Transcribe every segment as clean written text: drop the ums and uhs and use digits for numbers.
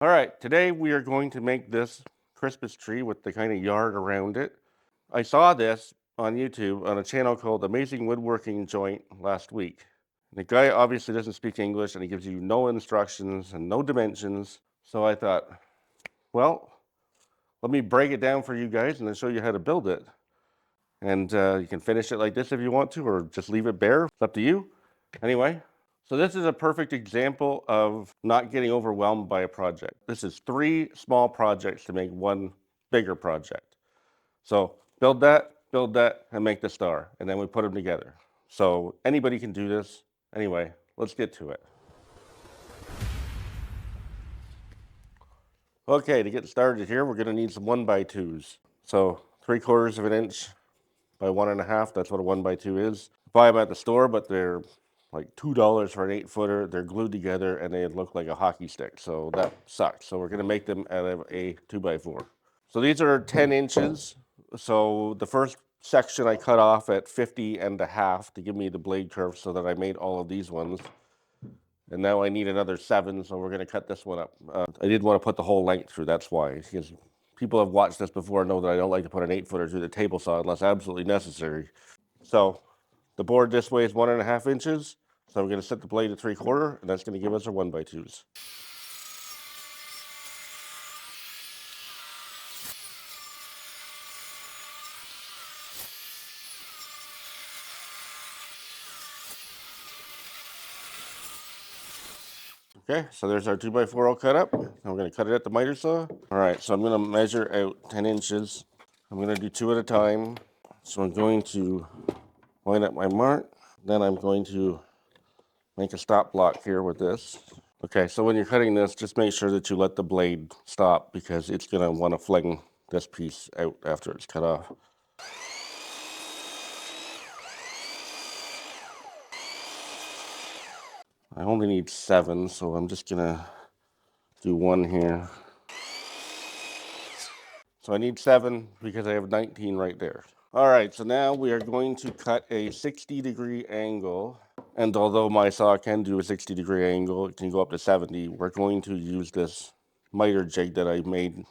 All right, today we are going to make this Christmas tree with the kind of yard around it. I saw this on YouTube on a channel called Amazing Woodworking Joint last week. The guy obviously doesn't speak English and he gives you no instructions and no dimensions. So I thought, well, let me break it down for you guys and then show you how to build it. And you can finish it like this if you want to, or just leave it bare. It's up to you. Anyway, so this is a perfect example of not getting overwhelmed by a project. This is 3 small projects to make one bigger project. So build that, and make the star, and then we put them together. So anybody can do this. Anyway, let's get to it. Okay, to get started here, we're gonna need some 1x2s. So 3/4 of an inch by 1.5, that's what a 1x2 is. Buy them at the store, but they're like $2 for an 8-footer. They're glued together and they look like a hockey stick, so that sucks. So we're gonna make them out of a 2x4. So these are 10 inches. So the first section I cut off at 50.5 to give me the blade curve so that I made all of these ones. And now I need another 7, so we're gonna cut this one up. I didn't want to put the whole length through, that's why. Because people have watched this before and know that I don't like to put an 8-footer through the table saw unless absolutely necessary. So the board this way is 1.5 inches. So I'm gonna set the blade at 3/4, and that's gonna give us our 1x2s. Okay, so there's our 2x4 all cut up. And we're gonna cut it at the miter saw. All right, so I'm gonna measure out 10 inches. I'm gonna do 2 at a time. So I'm going to line up my mark. Then I'm going to make a stop block here with this. Okay, so when you're cutting this, just make sure that you let the blade stop because it's gonna wanna fling this piece out after it's cut off. I only need 7, so I'm just gonna do 1 here. So I need 7 because I have 19 right there. All right, so now we are going to cut a 60-degree angle. And although my saw can do a 60-degree angle, it can go up to 70. We're going to use this miter jig that I made.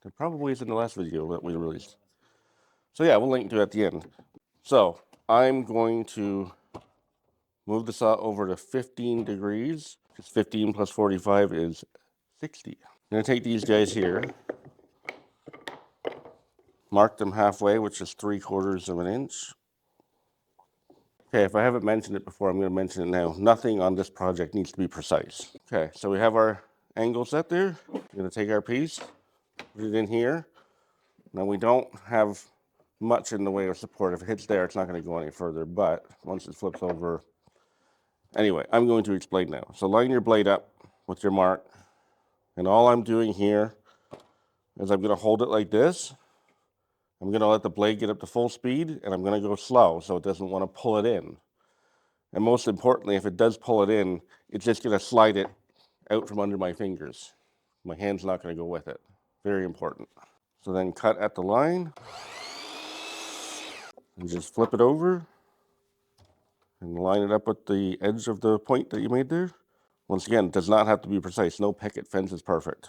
That probably is in the last video that we released. So yeah, we'll link to it at the end. So I'm going to move the saw over to 15 degrees, because 15 plus 45 is 60. I'm gonna take these guys here, mark them halfway, which is 3/4 of an inch. Okay, if I haven't mentioned it before, I'm gonna mention it now. Nothing on this project needs to be precise. Okay, so we have our angle set there. We're gonna take our piece, put it in here. Now we don't have much in the way of support. If it hits there, it's not gonna go any further, but once it flips over. Anyway, I'm going to explain now. So line your blade up with your mark, and all I'm doing here is I'm gonna hold it like this. I'm gonna let the blade get up to full speed, and I'm gonna go slow so it doesn't wanna pull it in. And most importantly, if it does pull it in, it's just gonna slide it out from under my fingers. My hand's not gonna go with it. Very important. So then cut at the line, and just flip it over, and line it up with the edge of the point that you made there. Once again, it does not have to be precise. No picket fence is perfect.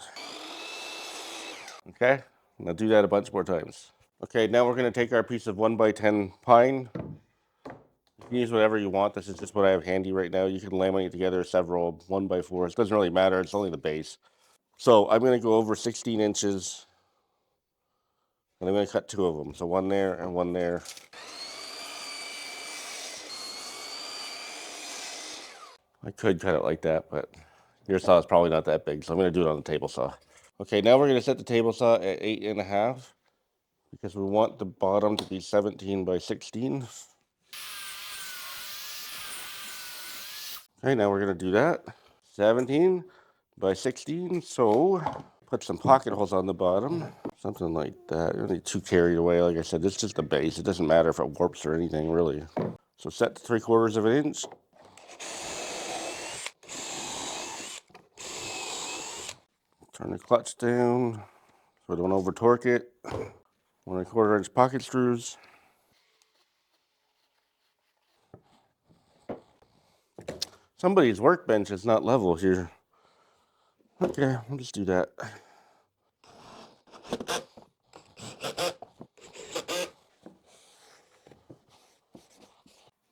Okay, now do that a bunch more times. Okay, now we're gonna take our piece of 1x10 pine. You can use whatever you want. This is just what I have handy right now. You can laminate together several 1x4s. It doesn't really matter. It's only the base. So I'm gonna go over 16 inches, and I'm gonna cut 2 of them. So 1 there and 1 there. I could cut it like that, but your saw is probably not that big, so I'm gonna do it on the table saw. Okay, now we're gonna set the table saw at 8.5 because we want the bottom to be 17 by 16. Okay, now we're gonna do that. 17 by 16, so put some pocket holes on the bottom, something like that. You don't get too carried away. Like I said, this is just the base. It doesn't matter if it warps or anything, really. So set to 3/4 of an inch. Turn the clutch down so we don't over torque it. 1 1/4 inch pocket screws. Somebody's workbench is not level here. Okay, we'll just do that.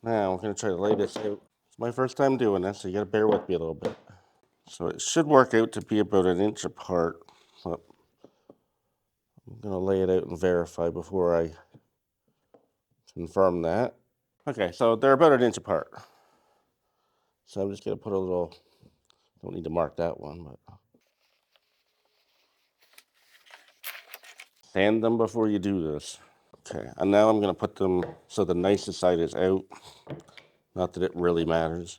Now we're gonna try to lay this out. It's my first time doing this, so you gotta bear with me a little bit. So it should work out to be about an inch apart, but I'm gonna lay it out and verify before I confirm that. Okay, so they're about an inch apart. So I'm just gonna put a little, don't need to mark that one, but sand them before you do this. Okay, and now I'm gonna put them so the nicest side is out. Not that it really matters.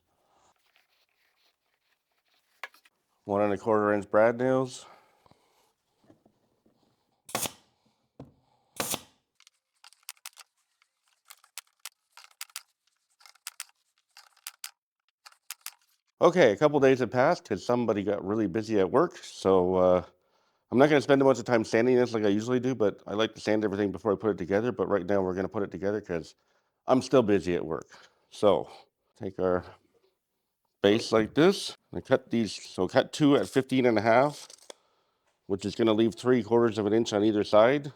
1¼ inch brad nails. Okay, a couple days have passed because somebody got really busy at work, so I'm not going to spend a bunch of time sanding this like I usually do, but I like to sand everything before I put it together. But right now we're going to put it together because I'm still busy at work. So take our base like this and cut these. So cut 2 at 15½, which is going to leave 3/4 inch on either side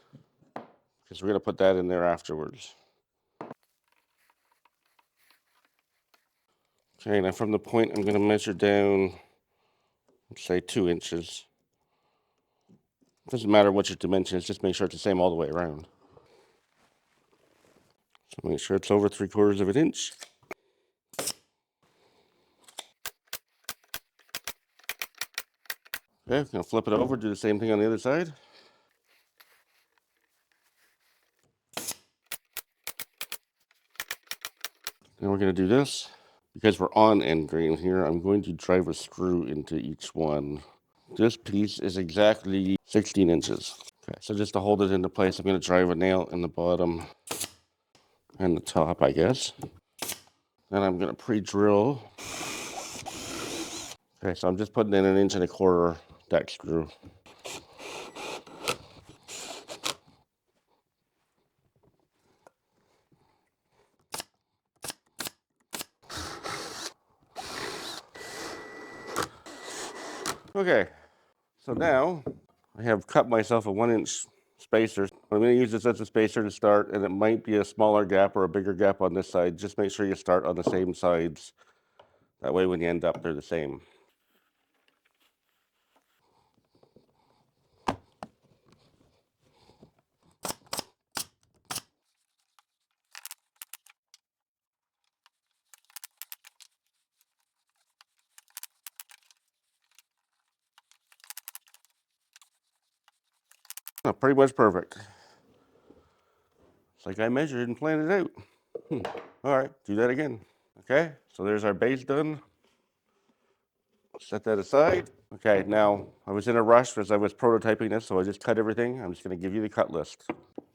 because we're going to put that in there afterwards. Okay, now from the point, I'm going to measure down, let's say 2 inches. It doesn't matter what your dimension is, just make sure it's the same all the way around. So make sure it's over 3/4 inch. Okay, I'm gonna flip it over, do the same thing on the other side. Then we're gonna do this. Because we're on end grain here, I'm going to drive a screw into each one. This piece is exactly 16 inches. Okay, so just to hold it into place, I'm gonna drive a nail in the bottom and the top, I guess. Then I'm gonna pre-drill. Okay, so I'm just putting in 1¼ inch deck screw. Okay, so now I have cut myself a 1-inch spacer. I'm going to use this as a spacer to start, and it might be a smaller gap or a bigger gap on this side. Just make sure you start on the same sides. That way when you end up, they're the same. Oh, pretty much perfect. It's like I measured and planned it out. All right, do that again. Okay, so there's our base done. Set that aside. Okay, now I was in a rush as I was prototyping this, so I just cut everything. I'm just going to give you the cut list.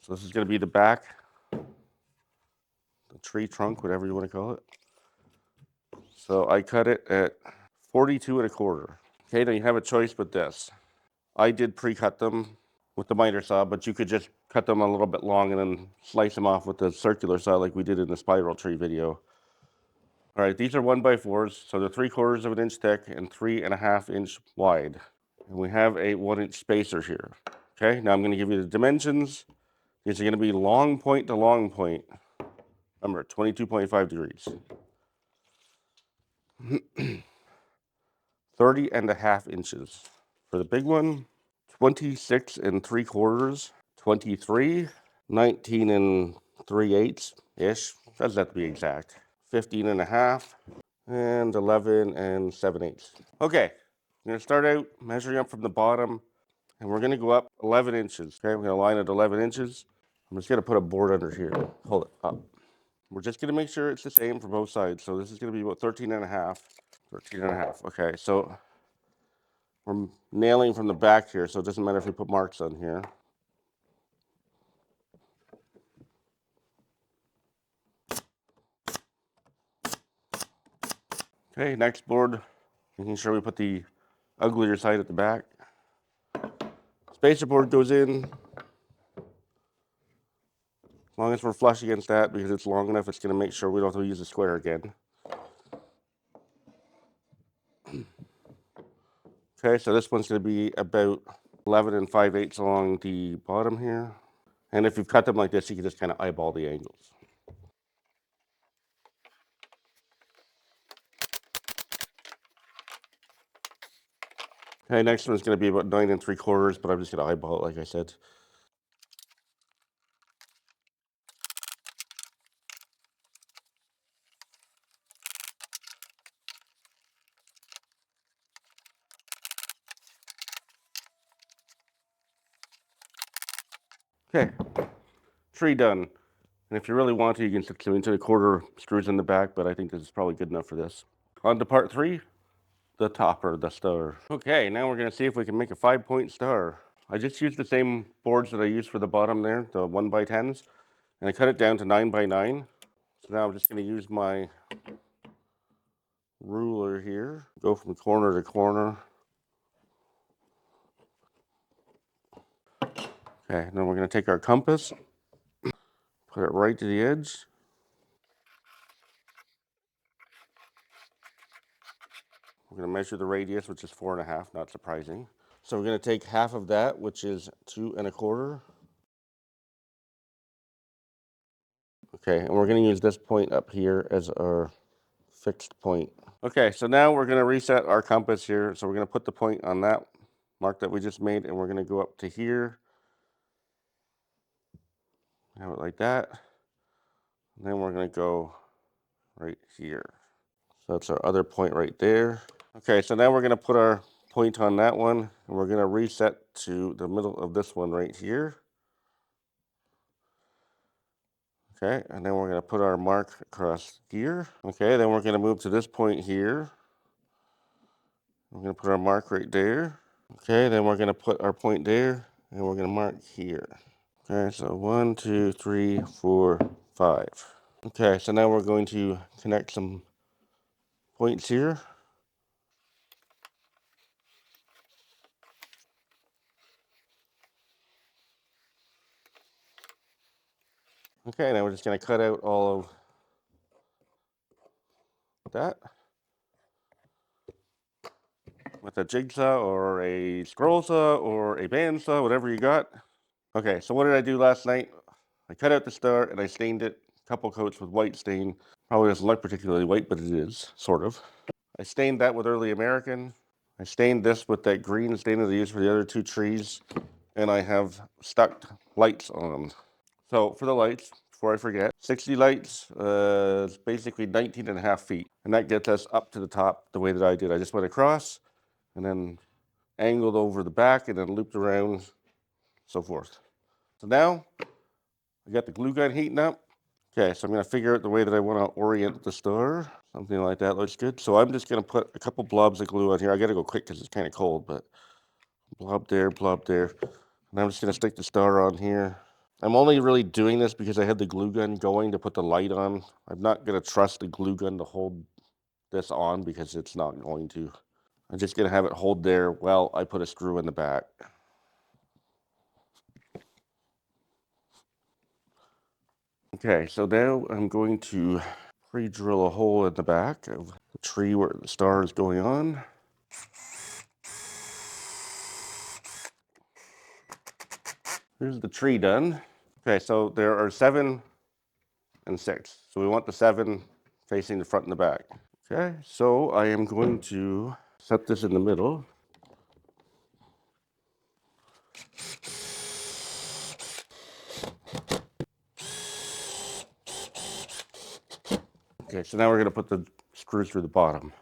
So this is going to be the back, the tree trunk, whatever you want to call it. So I cut it at 42¼ inch. Okay, now you have a choice with this. I did pre-cut them with the miter saw, but you could just cut them a little bit long and then slice them off with the circular saw like we did in the spiral tree video. All right, these are 1x4s, so they're 3/4 inch thick and 3½ inch wide. And we have a 1-inch spacer here. Okay, now I'm gonna give you the dimensions. These are gonna be long point to long point. Remember, 22.5 degrees. 30½ inches. For the big one, 26 3/4, 23, 19 3/8-ish, doesn't have to be exact, 15½, and 11 7/8. Okay, I'm gonna start out measuring up from the bottom, and we're gonna go up 11 inches. Okay, we're gonna line it 11 inches. I'm just gonna put a board under here, hold it up. We're just gonna make sure it's the same for both sides. So this is gonna be about 13½. 13½, okay, so we're nailing from the back here, so it doesn't matter if we put marks on here. Okay, next board, making sure we put the uglier side at the back. Spacer board goes in. As long as we're flush against that, because it's long enough, it's gonna make sure we don't have to use the square again. Okay, so this one's going to be about 11 5/8 along the bottom here. And if you've cut them like this, you can just kind of eyeball the angles. Okay, next one's going to be about 9 3/4, but I'm just going to eyeball it like I said. Okay, tree done. And if you really want to, you can stick some into the quarter screws in the back, but I think this is probably good enough for this. On to part 3, the topper, the star. Okay, now we're going to see if we can make a 5-point star. I just used the same boards that I used for the bottom there, the 1x10s, and I cut it down to 9x9. So now I'm just going to use my ruler here, go from corner to corner. Okay, then we're going to take our compass, put it right to the edge. We're going to measure the radius, which is 4.5, not surprising. So we're going to take half of that, which is 2 1/4. Okay, and we're going to use this point up here as our fixed point. Okay, so now we're going to reset our compass here. So we're going to put the point on that mark that we just made, and we're going to go up to here. Have it like that. And then we're going to go right here. So that's our other point right there. Okay, so now we're going to put our point on that one, and we're going to reset to the middle of this one right here. Okay, and then we're going to put our mark across here. Okay, then we're going to move to this point here. We're going to put our mark right there. Okay, then we're going to put our point there, and we're going to mark here. Okay, so 1, 2, 3, 4, 5. Okay, so now we're going to connect some points here. Okay, now we're just going to cut out all of that with a jigsaw or a scroll saw or a bandsaw, whatever you got. Okay, so what did I do last night? I cut out the star and I stained it a couple coats with white stain. Probably doesn't look particularly white, but it is, sort of. I stained that with Early American. I stained this with that green stain that I used for the other 2 trees. And I have stuck lights on them. So for the lights, before I forget, 60 lights is basically 19.5 feet. And that gets us up to the top the way that I did. I just went across and then angled over the back and then looped around, so forth. So now I got the glue gun heating up. Okay, so I'm going to figure out the way that I want to orient the star. Something like that looks good. So I'm just going to put a couple blobs of glue on here. I got to go quick because it's kind of cold, but blob there, blob there. And I'm just going to stick the star on here. I'm only really doing this because I had the glue gun going to put the light on. I'm not going to trust the glue gun to hold this on because it's not going to. I'm just going to have it hold there while I put a screw in the back. Okay, so now I'm going to pre-drill a hole in the back of the tree where the star is going on. Here's the tree done. Okay, so there are 7 and 6. So we want the 7 facing the front and the back. Okay, so I am going to set this in the middle. Okay, so now we're going to put the screws through the bottom.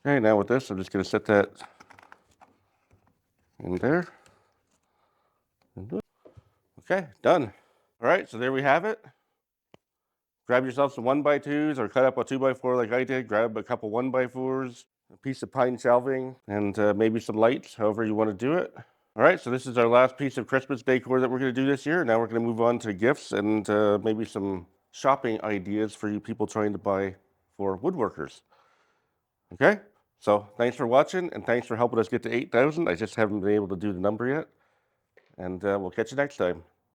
Okay, now with this, I'm just going to set that in there. Okay, done. All right, so there we have it. Grab yourself some 1x2s or cut up a 2x4 like I did. Grab a couple 1x4s, a piece of pine shelving, and maybe some lights, however you want to do it. All right, so this is our last piece of Christmas decor that we're going to do this year. Now we're going to move on to gifts and maybe some shopping ideas for you people trying to buy for woodworkers. Okay, so thanks for watching and thanks for helping us get to 8,000. I just haven't been able to do the number yet. And we'll catch you next time.